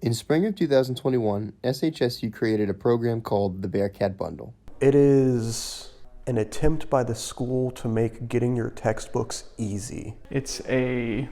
In spring of 2021, SHSU created a program called the Bearkat Bundle. It is an attempt by the school to make getting your textbooks easy. It's a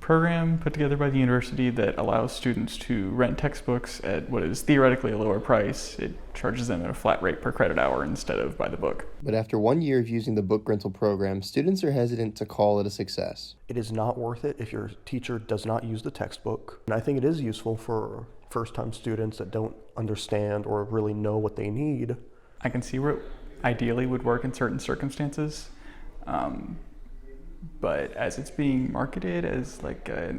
program put together by the university that allows students to rent textbooks at what is theoretically a lower price. It charges them at a flat rate per credit hour instead of by the book. But after 1 year of using the book rental program, students are hesitant to call it a success. It is not worth it if your teacher does not use the textbook. And I think it is useful for first-time students that don't understand or really know what they need. I can see where it ideally would work in certain circumstances. But as it's being marketed as like a,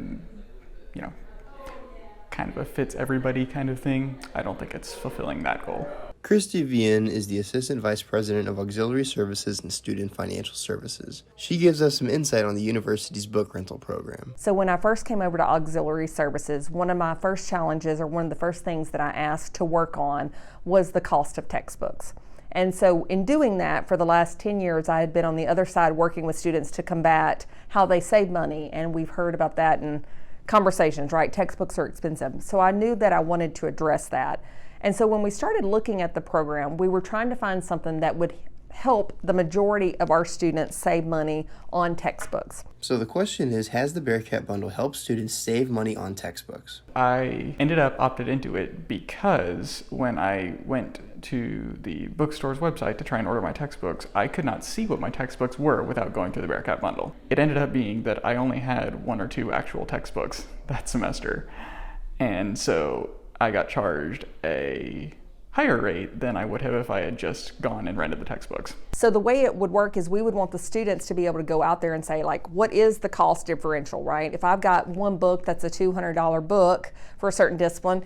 kind of a fits everybody kind of thing, I don't think it's fulfilling that goal. Christy Vian is the Assistant Vice President of Auxiliary Services and Student Financial Services. She gives us some insight on the university's book rental program. So when I first came over to Auxiliary Services, one of my first challenges, or one of the first things that I asked to work on, was the cost of textbooks. And so in doing that, for the last 10 years, I had been on the other side working with students to combat how they save money. And we've heard about that in conversations, right? Textbooks are expensive. So I knew that I wanted to address that. And so when we started looking at the program, we were trying to find something that would help the majority of our students save money on textbooks. So the question is, has the Bearkat Bundle helped students save money on textbooks? I ended up opted into it because when I went to the bookstore's website to try and order my textbooks, I could not see what my textbooks were without going through the Bearkat Bundle. It ended up being that I only had 1 or 2 actual textbooks that semester. And so I got charged a higher rate than I would have if I had just gone and rented the textbooks. So the way it would work is we would want the students to be able to go out there and say, like, what is the cost differential, right? If I've got one book that's a $200 book for a certain discipline,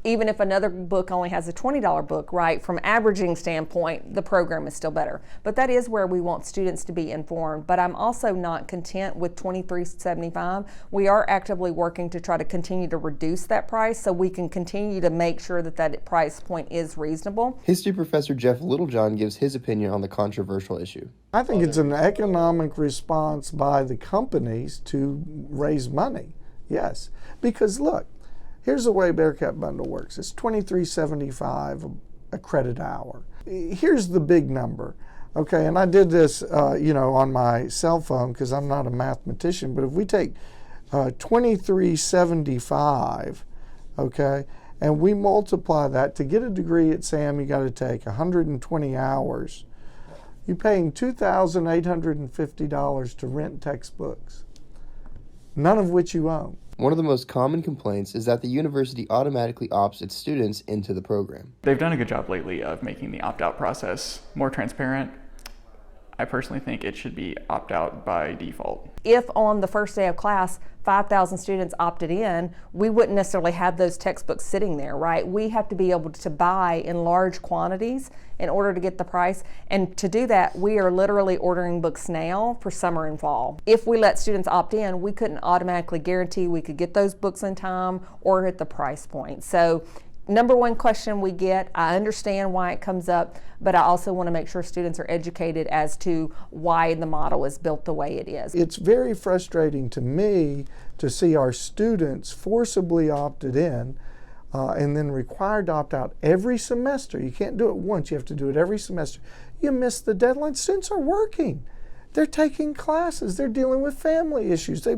even if another book only has a $20 book, right, from averaging standpoint, the program is still better. But that is where we want students to be informed. But I'm also not content with $23.75. We are actively working to try to continue to reduce that price so we can continue to make sure that that price point is reasonable. History professor Jeff Littlejohn gives his opinion on the controversial issue. I think it's an economic response by the companies to raise money, yes. Because look, here's the way Bearkat Bundle works. It's $23.75 a credit hour. Here's the big number, okay? And I did this, on my cell phone because I'm not a mathematician. But if we take $23.75, okay, and we multiply that to get a degree at SAM, you got to take 120 hours. You're paying $2,850 to rent textbooks, none of which you own. One of the most common complaints is that the university automatically opts its students into the program. They've done a good job lately of making the opt-out process more transparent. I personally think it should be opt-out by default. If on the first day of class, 5,000 students opted in, we wouldn't necessarily have those textbooks sitting there, right? We have to be able to buy in large quantities in order to get the price. And to do that, we are literally ordering books now for summer and fall. If we let students opt in, we couldn't automatically guarantee we could get those books in time or at the price point. So number one question we get, I understand why it comes up, but I also want to make sure students are educated as to why the model is built the way it is. It's very frustrating to me to see our students forcibly opted in and then required to opt out every semester. You can't do it once, you have to do it every semester. You miss the deadline. Students are working. They're taking classes. They're dealing with family issues. They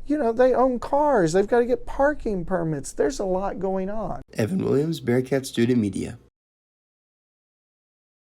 own cars. They've got to get parking permits. There's a lot going on. Evan Williams, Bearkat Student Media.